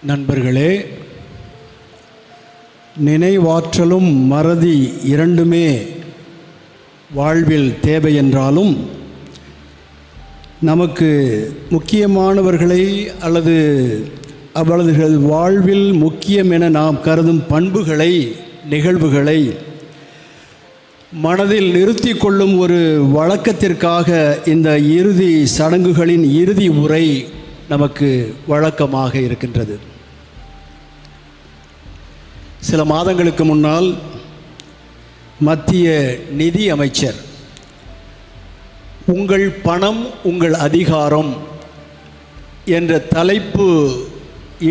நண்பர்களே, நினைவாற்றலும் மறதி இரண்டுமே வாழ்வில் தேவை என்றாலும் நமக்கு முக்கியமானவர்களை அல்லது அவர்களது வாழ்வில் முக்கியம் என நாம் கருதும் பண்புகளை, நிகழ்வுகளை மனதில் நிறுத்தி கொள்ளும் ஒரு வழக்கத்திற்காக இந்த இறுதி சடங்குகளின் இறுதி உரை நமக்கு வழக்கமாக இருக்கின்றது. சில மாதங்களுக்கு முன்னால் மத்திய நிதி அமைச்சர் உங்கள் பணம் உங்கள் அதிகாரம் என்ற தலைப்பு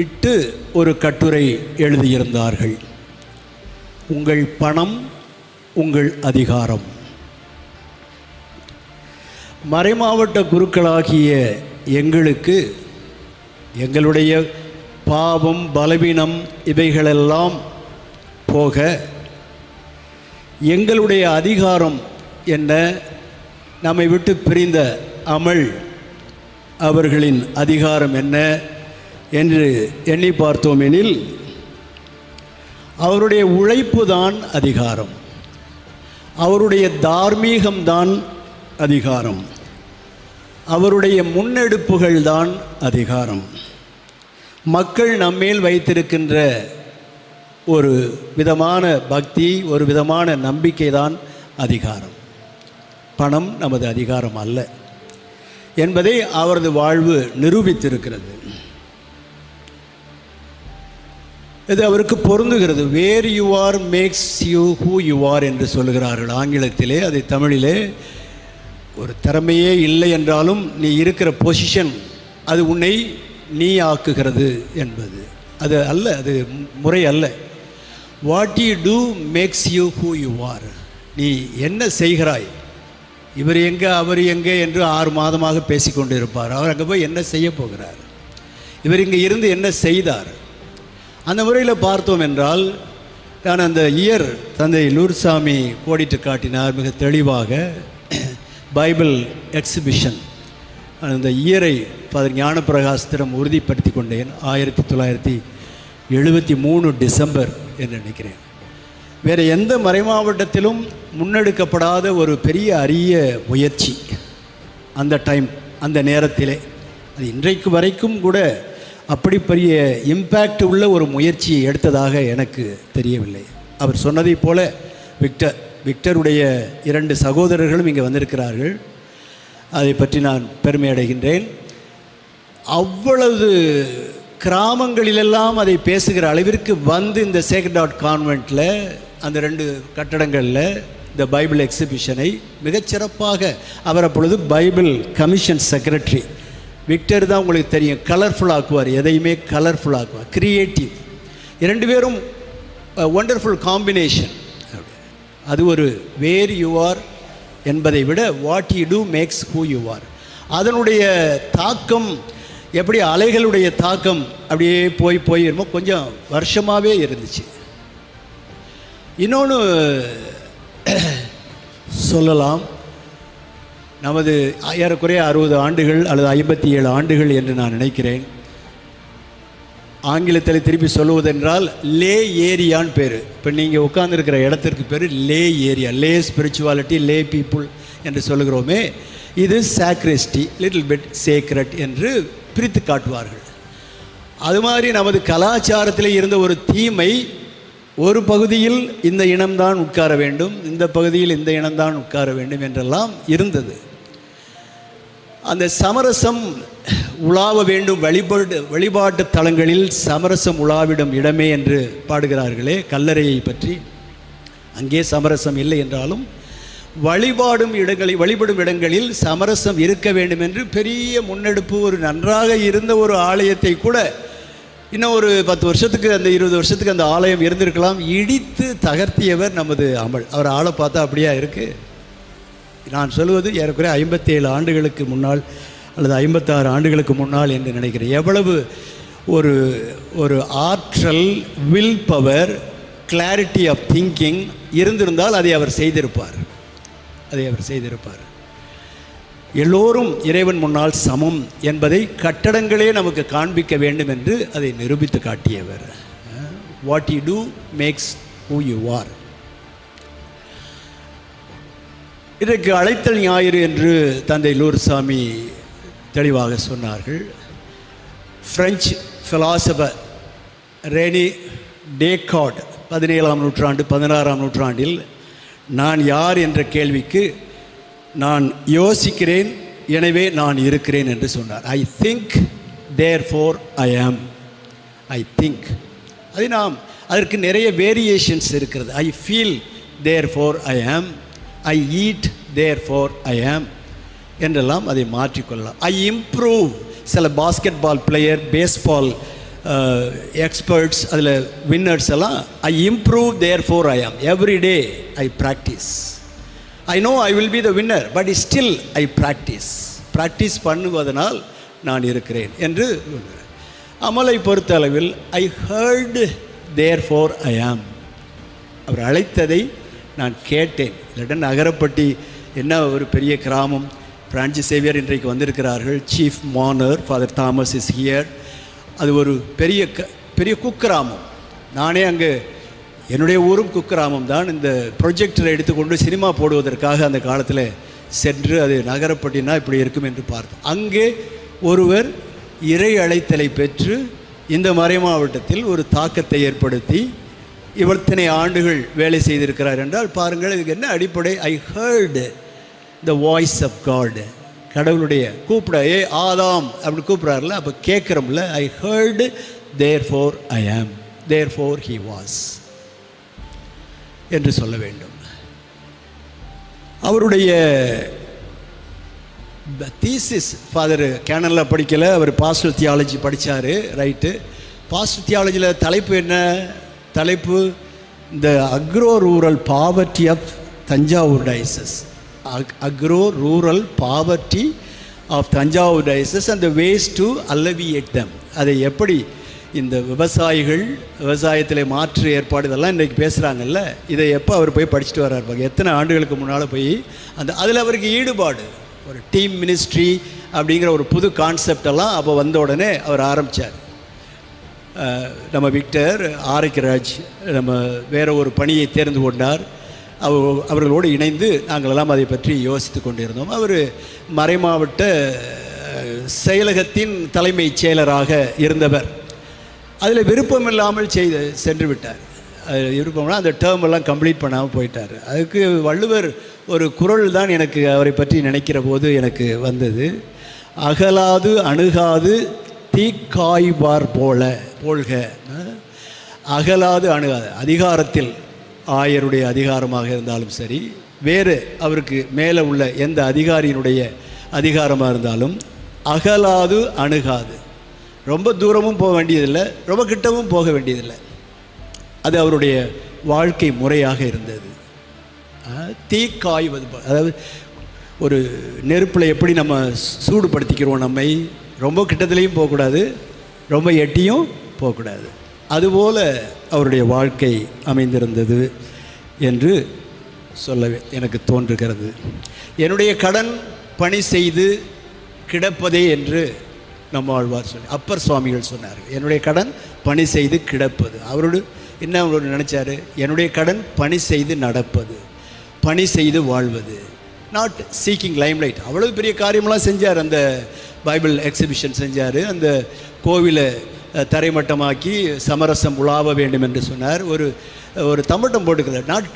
இட்டு ஒரு கட்டுரை எழுதியிருந்தார்கள். உங்கள் பணம் உங்கள் அதிகாரம். மறைமாவட்ட குருக்களாகிய எங்களுக்கு எங்களுடைய பாவம், பலவீனம் இவைகளெல்லாம் போக எங்களுடைய அதிகாரம் என்ன, நம்மை விட்டு பிரிந்த அமல் அவர்களின் அதிகாரம் என்ன என்று எண்ணி பார்த்தோம் எனில் அவருடைய உழைப்பு தான் அதிகாரம், அவருடைய தார்மீகம்தான் அதிகாரம், அவருடைய முன்னெடுப்புகள் தான் அதிகாரம். மக்கள் நம்மேல் வைத்திருக்கின்ற ஒரு விதமான பக்தி, ஒரு விதமான நம்பிக்கை தான் அதிகாரம். பணம் நமது அதிகாரம் அல்ல என்பதை அவரது வாழ்வு நிரூபித்திருக்கிறது. இது அவருக்கு பொருந்துகிறது. Where you are makes you who you are என்று சொல்லுகிறார்கள் ஆங்கிலத்திலே. அதை தமிழிலே ஒரு திறமையே இல்லை என்றாலும் நீ இருக்கிற பொசிஷன் அது உன்னை நீ ஆக்குகிறது என்பது அது அல்ல, அது முறை அல்ல. What you do makes you who you are. நீ என்ன செய்கிறாய், இவர் எங்கே அவர் எங்கே என்று 6 மாதமாக பேசிக்கொண்டு இருப்பார். அவர் அங்கே போய் என்ன செய்ய போகிறார், இவர் இங்கே இருந்து என்ன செய்தார். அந்த முறையில் பார்த்தோம் என்றால் நான் அந்த இயர் தந்தை லூர்சாமி கோடிட்டு காட்டினார் மிக தெளிவாக. பைபிள் எக்ஸிபிஷன் அந்த இயரை ஞானப்பிரகாசத்திடம் உறுதிப்படுத்தி கொண்டேன். 1973 டிசம்பர் என்று நினைக்கிறேன். வேறு எந்த மறைமாவட்டத்திலும் முன்னெடுக்கப்படாத ஒரு பெரிய அரிய முயற்சி அந்த டைம், அந்த நேரத்திலே. அது இன்றைக்கு வரைக்கும் கூட அப்படி பெரிய இம்பேக்ட் உள்ள ஒரு முயற்சியை எடுத்ததாக எனக்கு தெரியவில்லை. அவர் சொன்னதைப் போல விக்டருடைய 2 சகோதரர்களும் இங்கே வந்திருக்கிறார்கள். அதை பற்றி நான் பெருமை அடைகின்றேன். அவ்வளவு கிராமங்களிலெல்லாம் அதை பேசுகிற அளவிற்கு வந்து இந்த சேக்ரட் ஹார்ட் கான்வென்ட்டில் அந்த 2 கட்டடங்களில் இந்த பைபிள் எக்ஸிபிஷனை மிகச்சிறப்பாக, அவர் அப்பொழுது பைபிள் கமிஷன் செக்ரட்டரி. விக்டர் தான் உங்களுக்கு தெரியும், கலர்ஃபுல் ஆக்குவார், எதையுமே கலர்ஃபுல் ஆக்குவார், கிரியேட்டிவ். 2 பேரும் ஒண்டர்ஃபுல் காம்பினேஷன். அது ஒரு வேர் யூ ஆர் என்பதை விட what you do makes who you are. அதனுடைய தாக்கம் எப்படி அலைகளுடைய தாக்கம் அப்படியே போய் இருமோ கொஞ்சம் வருஷமாகவே இருந்துச்சு. இன்னொன்று சொல்லலாம், நமது ஏறக்குறைய 60 ஆண்டுகள் அல்லது 57 ஆண்டுகள் என்று நான் நினைக்கிறேன். ஆங்கிலத்தில் திருப்பி சொல்லுவதென்றால் லே ஏரியான்னு பேர். இப்போ நீங்கள் உட்கார்ந்துருக்கிற இடத்திற்கு பேர் லே ஏரியா. லே ஸ்பிரிச்சுவாலிட்டி, லே பீப்புள் என்று சொல்லுகிறோமே, இது சாக்ரிஸ்டி, லிட்டில் பிட் சேக்ரெட் என்று பிரித்து காட்டுவார்கள். அது மாதிரி நமது கலாச்சாரத்தில் இருந்த ஒரு தீமை, ஒரு பகுதியில் இந்த இனம்தான் உட்கார வேண்டும், இந்த பகுதியில் இந்த இனம்தான் உட்கார வேண்டும் என்றெல்லாம் இருந்தது. அந்த சமரசம் உலாவ வேண்டும், வழிபாட்டு தலங்களில் சமரசம் உலாவிடும் இடமே என்று பாடுகிறார்களே கல்லறையை பற்றி. அங்கே சமரசம் இல்லை என்றாலும் வழிபடும் இடங்களில் சமரசம் இருக்க வேண்டும் என்று பெரிய முன்னெடுப்பு. ஒரு நன்றாக இருந்த ஒரு ஆலயத்தை கூட இன்னும் ஒரு 10 வருஷத்துக்கு, அந்த 20 வருஷத்துக்கு அந்த ஆலயம் இருந்திருக்கலாம், இடித்து தகர்த்தியவர் நமது அமல். அவர் ஆளை பார்த்தா அப்படியா இருக்குது. நான் சொல்வது ஏறக்குறைய 57 ஆண்டுகளுக்கு முன்னால் அல்லது 56 ஆண்டுகளுக்கு முன்னால் என்று நினைக்கிறேன். எவ்வளவு ஒரு ஆற்றல், will power, clarity of thinking இருந்திருந்தால் அதை அவர் செய்திருப்பார். எல்லோரும் இறைவன் முன்னால் சமம் என்பதை கட்டடங்களே நமக்கு காண்பிக்க வேண்டும் என்று அதை நிரூபித்து காட்டியவர். What you do makes who you are. இதற்கு அழைத்தல் ஞாயிறு என்று தந்தை லூர்சாமி தெளிவாக சொன்னார்கள். பிரெஞ்சு ஃபிலாசபர் ரெனி டேகார்ட் 17ஆம் நூற்றாண்டு 16ஆம் நூற்றாண்டில் நான் யார் என்ற கேள்விக்கு நான் யோசிக்கிறேன் எனவே நான் இருக்கிறேன் என்று சொன்னார். ஐ திங்க் தேர்ஃபோர் ஐ ஆம். ஐ திங்க் அது அதற்கு நிறைய வேரியேஷன்ஸ் இருக்கிறது. ஐ ஃபீல் தேர்ஃபோர் ஐ ஆம். ஐ ஈட் தேர்ஃபோர் ஐ ஆம் என்றெல்லாம் அதை மாற்றிக்கொள்ளலாம். I improve. சில basketball player, baseball experts, அதில் வின்னர்ஸ் எல்லாம் I improve therefore I am. Every day I practise. I know I will be the winner but still I practise பண்ணுவதனால் நான் இருக்கிறேன் என்று. அமலை பொறுத்த அளவில் ஐ ஹர்டு தேர்ஃபோர் ஐ ஆம். அவர் அழைத்ததை நான் கேட்டேன். இல்லாட்ட நகரப்பட்டி என்ன ஒரு பெரிய கிராமம். பிரான்சிஸ் சேவியர் இன்றைக்கு வந்திருக்கிறார்கள். சீஃப் மானர் ஃபாதர் தாமஸ் இஸ் ஹியர். அது ஒரு பெரிய குக்கிராமம். நானே அங்கே என்னுடைய ஊரும் குக்கிராமம் தான். இந்த ப்ரொஜெக்டரை எடுத்துக்கொண்டு சினிமா போடுவதற்காக அந்த காலத்தில் சென்று அது நகரப்பட்டினா இப்படி இருக்கும் என்று பார்த்தோம். அங்கே ஒருவர் இறை அழைத்தலை பெற்று இந்த மறை மாவட்டத்தில் ஒரு தாக்கத்தை ஏற்படுத்தி இத்தனை ஆண்டுகள் வேலை செய்திருக்கிறார் என்றால் பாருங்கள், இதுக்கு என்ன அடிப்படை? I heard the voice of God. கடவுளுடைய கூப்பிட, ஆதாம் அப்படி கூப்பிட்றாருல, அப்போ கேட்குறோம்ல. ஐ ஹர்டு தேர்ஃபோர் ஐ ஆம், தேர்ஃபோர் ஹி வாஸ் என்று சொல்ல வேண்டும். அவருடைய தீசிஸ் ஃபாதர் கேனலில் படிக்கலை, அவர் பாஸ்டல் தியாலஜி படித்தார். ரைட்டு. பாஸ்டல் தியாலஜியில் தலைப்பு என்ன? தலைப்பு இந்த agro rural poverty of Thanjavur diocese. Agro rural poverty of Thanjavur diocese and the ways to alleviate them. அதை எப்படி இந்த விவசாயத்தில் மாற்று ஏற்பாடு இதெல்லாம் இன்றைக்கி பேசுகிறாங்கல்ல, இதை எப்போ அவர் போய் படிச்சுட்டு வர்றாரு. எத்தனை ஆண்டுகளுக்கு முன்னால் போய் அதில் அவருக்கு ஈடுபாடு. ஒரு டீம் மினிஸ்ட்ரி அப்படிங்கிற ஒரு புது கான்செப்டெல்லாம் அப்போ வந்த உடனே அவர் ஆரம்பித்தார். நம்ம விக்டர் ஆரோக்கியராஜ் நம்ம வேறு ஒரு பணியை தேர்ந்து கொண்டார். அவர்களோடு இணைந்து நாங்களெல்லாம் அதை பற்றி யோசித்து கொண்டிருந்தோம். அவர் மறைமாவட்ட செயலகத்தின் தலைமைச் செயலராக இருந்தவர். அதில் விருப்பம் இல்லாமல் சென்று விட்டார். விருப்பம்னா அந்த டேர்ம் எல்லாம் கம்ப்ளீட் பண்ணாமல் போயிட்டார். அதுக்கு வள்ளுவர் ஒரு குறள் தான் எனக்கு அவரை பற்றி நினைக்கிற போது எனக்கு வந்தது. அகலாது அணுகாது தீக்காய்வார் போல்க. அகலாது அணுகாது. அதிகாரத்தில் ஆயருடைய அதிகாரமாக இருந்தாலும் சரி, வேறு அவருக்கு மேலே உள்ள எந்த அதிகாரியினுடைய அதிகாரமாக இருந்தாலும் அகலாது அணுகாது. ரொம்ப தூரமும் போக வேண்டியதில்லை, ரொம்ப கிட்டவும் போக வேண்டியதில்லை. அது அவருடைய வாழ்க்கை முறையாக இருந்தது. தீக்காய்வது, அதாவது ஒரு நெருப்பில் எப்படி நம்ம சூடுபடுத்திக்கிறோம் நம்மை, ரொம்ப கிட்டத்துலேயும் போகக்கூடாது, ரொம்ப எட்டியும் போகக்கூடாது. அதுபோல் அவருடைய வாழ்க்கை அமைந்திருந்தது என்று சொல்ல எனக்கு தோன்றுகிறது. என்னுடைய கடன் பணி செய்து கிடப்பதே என்று நம்மாழ்வார் அப்பர் சுவாமிகள் சொன்னார்கள். என்னுடைய கடன் பணி செய்து கிடப்பது. அவரோடு என்ன அவர் நினச்சார்? என்னுடைய கடன் பணி செய்து நடப்பது, பணி செய்து வாழ்வது, நாட் சீக்கிங் லைம்லைட். அவ்வளோ பெரிய காரியமெல்லாம் செஞ்சார். அந்த பைபிள் எக்ஸிபிஷன் செஞ்சார். அந்த கோவிலை தரைமட்டமாக்கி சமரசம் உலாவ வேண்டும் என்று சொன்னார். ஒரு தம்பட்டம் போட்டுக்கிறார். நாட்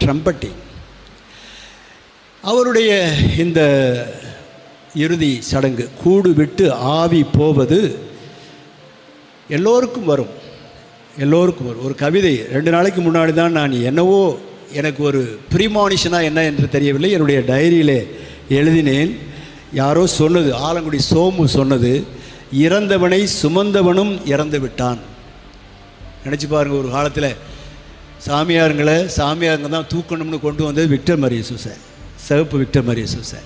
ட்ரம்பட்டிங். அவருடைய இந்த இறுதி சடங்கு, கூடு விட்டு ஆவி போவது எல்லோருக்கும் வரும். ஒரு கவிதை 2 நாளைக்கு முன்னாடி தான் நான் என்னவோ எனக்கு ஒரு ப்ரீமானிஷனாக என்ன என்று தெரியவில்லை, என்னுடைய டைரியில் எழுதினேன். யாரோ சொன்னது, ஆலங்குடி சோமு சொன்னது, இறந்தவனை சுமந்தவனும் இறந்து விட்டான். நினச்சி பாருங்கள், ஒரு காலத்தில் சாமியாருங்க தான் தூக்கணும்னு கொண்டு வந்தது விக்டர் மரிய சூசை, சிவப்பு விக்டர் மரிய சூசை.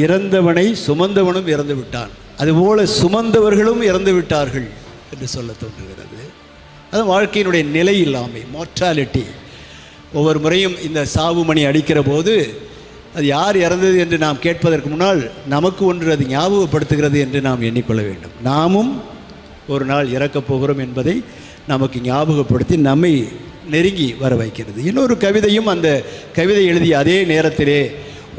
இறந்தவனை சுமந்தவனும் இறந்து விட்டான், அதுபோல் சுமந்தவர்களும் இறந்து விட்டார்கள் என்று சொல்ல தோன்றுகிறது. அது வாழ்க்கையினுடைய நிலை இல்லாமை, மார்டாலிட்டி. ஒவ்வொரு முறையும் இந்த சாவு மணி அடிக்கிற போது அது யார் இறந்தது என்று நாம் கேட்பதற்கு முன்னால் நமக்கு ஒன்று அது ஞாபகப்படுத்துகிறது என்று நாம் எண்ணிக்கொள்ள வேண்டும். நாமும் ஒரு நாள் இறக்கப் போகிறோம் என்பதை நமக்கு ஞாபகப்படுத்தி நம்மை நெருங்கி வர வைக்கிறது. இன்னொரு கவிதையும் அந்த கவிதை எழுதிய அதே நேரத்திலே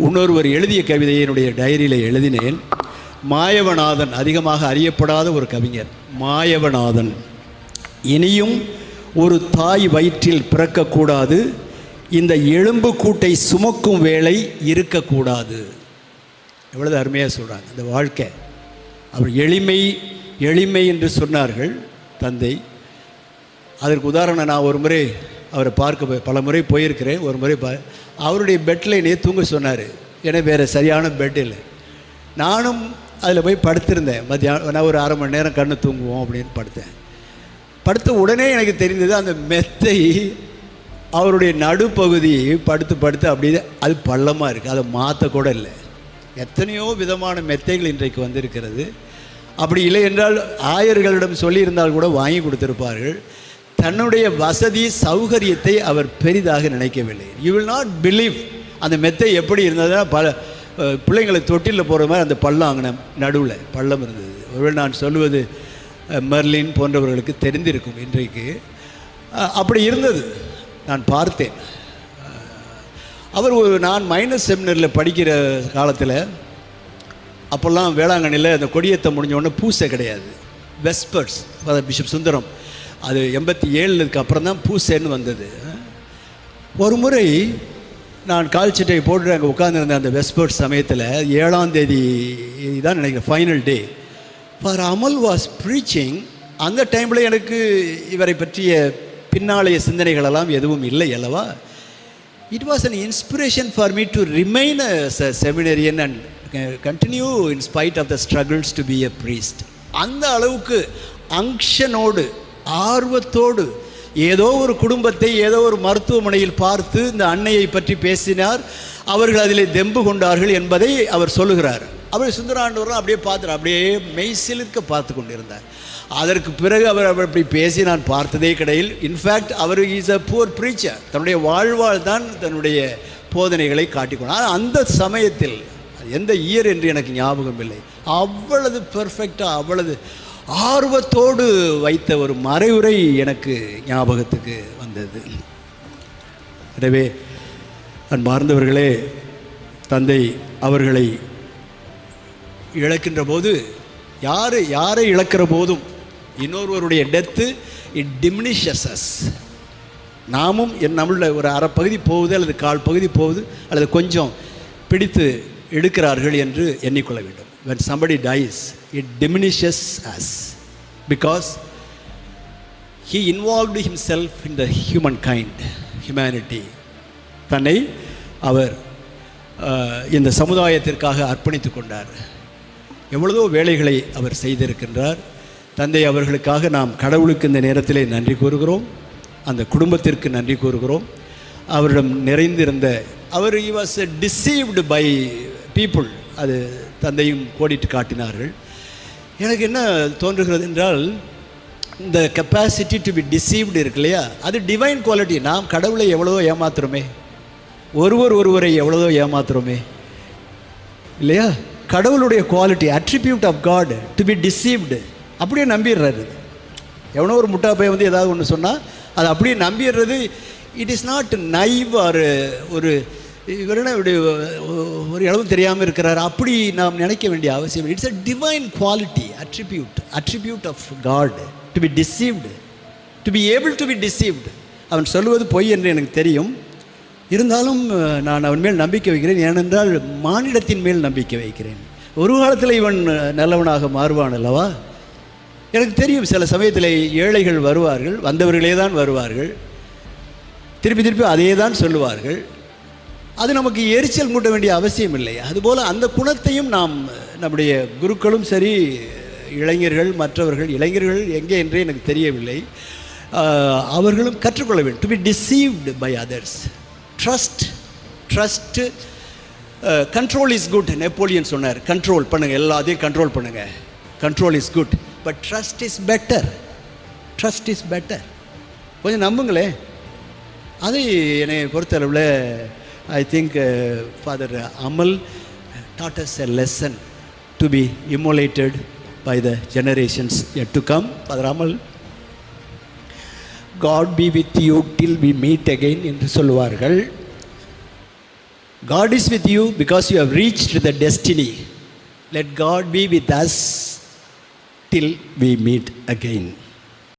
இன்னொருவர் எழுதிய கவிதையை என்னுடைய டைரியில் எழுதினேன். மாயவநாதன், அதிகமாக அறியப்படாத ஒரு கவிஞர் மாயவநாதன். இனியும் ஒரு தாய் வயிற்றில் பிறக்கக்கூடாது, இந்த எலும்பு கூட்டை சுமக்கும் வேலை இருக்கக்கூடாது. எவ்வளவு அருமையாக சொல்கிறாங்க அந்த வாழ்க்கை. அவர் எளிமை எளிமை என்று சொன்னார்கள் தந்தை. அதற்கு உதாரணம், நான் ஒரு முறை அவரை பார்க்க பல முறை போயிருக்கிறேன். ஒரு முறை அவருடைய பெட்டில் என்னையே தூங்க சொன்னார். ஏன்னா வேறு சரியான பெட் இல்லை. நானும் அதில் போய் படுத்திருந்தேன். மத்தியானம் நான் ஒரு அரை மணி நேரம் கண்ணு தூங்குவோம் அப்படின்னு படுத்தேன். படுத்த உடனே எனக்கு தெரிந்தது அந்த மெத்தை அவருடைய நடுப்பகுதி படுத்து அப்படியே அது பள்ளமாக இருக்குது. அதை மாற்றக்கூட இல்லை. எத்தனையோ விதமான மெத்தைகள் இன்றைக்கு வந்திருக்கிறது. அப்படி இல்லை என்றால் ஆயர்களிடம் சொல்லியிருந்தால் கூட வாங்கி கொடுத்திருப்பார்கள். தன்னுடைய வசதி சௌகரியத்தை அவர் பெரிதாக நினைக்கவில்லை. யூ வில் நாட் பிலீவ் அந்த மெத்தை எப்படி இருந்ததுன்னா, பல பிள்ளைங்களை தொட்டிலில் போகிற மாதிரி அந்த பள்ளம் அங்கே நடுவில் பள்ளம் இருந்தது. ஒருவேளை நான் சொல்லுவது மெர்லின் போன்றவர்களுக்கு தெரிந்திருக்கும். இன்றைக்கு அப்படி இருந்தது, நான் பார்த்தேன். அவர் நான் மைனஸ் செமினரில் படிக்கிற காலத்தில், அப்போல்லாம் வேளாங்கண்ணியில் அந்த கொடியேற்றம் முடிஞ்ச உடனே பூசை கிடையாது. வெஸ்பர்ஸ் பிஷப் சுந்தரம், அது 87க்கு அப்புறம் தான் பூசைன்னு வந்தது. ஒரு முறை நான் கால்ச்சட்டை போட்டு அங்கே உட்காந்துருந்தேன். அந்த வெஸ்பர்ஸ் சமயத்தில் 7ஆம் தேதி தான் நினைக்கிறேன், ஃபைனல் டே. ஃபார் அமல் வாஸ் ப்ரீச்சிங். அந்த டைமில் எனக்கு இவரை பற்றிய பின்னாளைய சிந்தனைகளெல்லாம் எதுவும் இல்லை அல்லவா. It was an inspiration for me to remain as a seminarian and continue in spite of the struggles to be a priest. அந்த அளவுக்கு அங்ஷனோடு ஆர்வத்தோடு ஏதோ ஒரு குடும்பத்தை ஏதோ ஒரு மருத்துவமனையில் பார்த்து இந்த அன்னையை பற்றி பேசினார். அவர்கள் அதில் தெம்பு கொண்டார்கள் என்பதை அவர் சொல்லுகிறார். அவர் சுந்தராண்டவரும் அப்படியே பார்த்துறார், அப்படியே மெய்சிலிருக்க பார்த்து கொண்டிருந்தார். அதற்கு பிறகு அவர் அப்படி பேசி நான் பார்த்ததே கிடையாது. இன்ஃபேக்ட் அவர் இஸ் அ புவர் ப்ரீச்சர். தன்னுடைய வாழ்வாள் தான் தன்னுடைய போதனைகளை காட்டிக்கொண்டார். அந்த சமயத்தில் எந்த இயர் என்று எனக்கு ஞாபகம் இல்லை, அவ்வளவு பெர்ஃபெக்டாக அவ்வளவு ஆர்வத்தோடு வைத்த ஒரு மறைவுரை எனக்கு ஞாபகத்துக்கு வந்தது. எனவே அன்பார்ந்தவர்களே, தந்தை அவர்களை இழக்கின்ற போது, யாரை இழக்கிற போதும் இன்னொருவருடைய டெத்து இட் டிமினிஷஸ் அஸ். நாமும் நம்மள ஒரு அரை பகுதி போகுது அல்லது கால் பகுதி போகுது அல்லது கொஞ்சம் பிடித்து எடுக்கிறார்கள் என்று எண்ணிக்கொள்ள வேண்டும். When somebody dies, it diminishes us because he involved himself in the humanity. தன்னை அவர் இந்த சமுதாயத்திற்காக அர்ப்பணித்து கொண்டார். எவ்வளவோ வேலைகளை அவர் செய்திருக்கின்றார். தந்தை அவர்களுக்காக நாம் கடவுளுக்கு இந்த நேரத்திலே நன்றி கூறுகிறோம், அந்த குடும்பத்திற்கு நன்றி கூறுகிறோம். அவரிடம் நிறைந்திருந்த அவர் he was deceived by people, அது தந்தையும் கோடிட்டு காட்டினார்கள். எனக்கு என்ன தோன்றுகிறது என்றால், இந்த கெப்பாசிட்டி டு பி டிசீவ்டு இருக்கு இல்லையா, அது டிவைன் குவாலிட்டி. நாம் கடவுளை எவ்வளவோ ஏமாத்துறோமே, ஒருவரை எவ்வளவோ ஏமாத்துறோமே இல்லையா. கடவுளுடைய quality, attribute of God to be deceived, அப்படியே நம்பிடுறாரு. எவனோ ஒரு முட்டா பையன் வந்து ஏதாவது ஒன்று சொன்னால் அதை அப்படியே நம்பிடுறது. It is not naive or ஒரு இவர் என்ன இப்படி ஒரு அளவும் தெரியாமல் இருக்கிறார் அப்படி நாம் நினைக்க வேண்டிய அவசியம். It's a divine quality, attribute of God to be deceived, to be able to be deceived. அவன் சொல்லுவது பொய் என்று எனக்கு தெரியும், இருந்தாலும் நான் அவன் மேல் நம்பிக்கை வைக்கிறேன். ஏனென்றால் மானிடத்தின் மேல் நம்பிக்கை வைக்கிறேன். ஒரு காலத்தில் இவன் நல்லவனாக மாறுவான் அல்லவா. எனக்கு தெரியும் சில சமயத்தில் ஏழைகள் வருவார்கள், வந்தவர்களே தான் வருவார்கள், திருப்பி அதே தான் சொல்லுவார்கள். அது நமக்கு எரிச்சல் மூட்ட வேண்டிய அவசியம் இல்லை. அதுபோல் அந்த குணத்தையும் நாம், நம்முடைய குருக்களும் சரி, இளைஞர்கள், மற்றவர்கள், இளைஞர்கள் எங்கே என்றே எனக்கு தெரியவில்லை, அவர்களும் கற்றுக்கொள்ள வேண்டும். To be deceived by others. Trust control is good. Napoleon சொன்னார், கண்ட்ரோல் பண்ணுங்கள், எல்லாத்தையும் கண்ட்ரோல் பண்ணுங்கள், control is good, but trust is better. Trust is better. கொஞ்சம் நம்புங்களேன். அதை என்னை பொறுத்தளவில் I think Father Amal taught us a lesson to be emulated by the generations yet to come. Father Amal, God be with you till we meet again என்று சொல்லுவார்கள். God is with you because you have reached the destiny. Let God be with us till we meet again.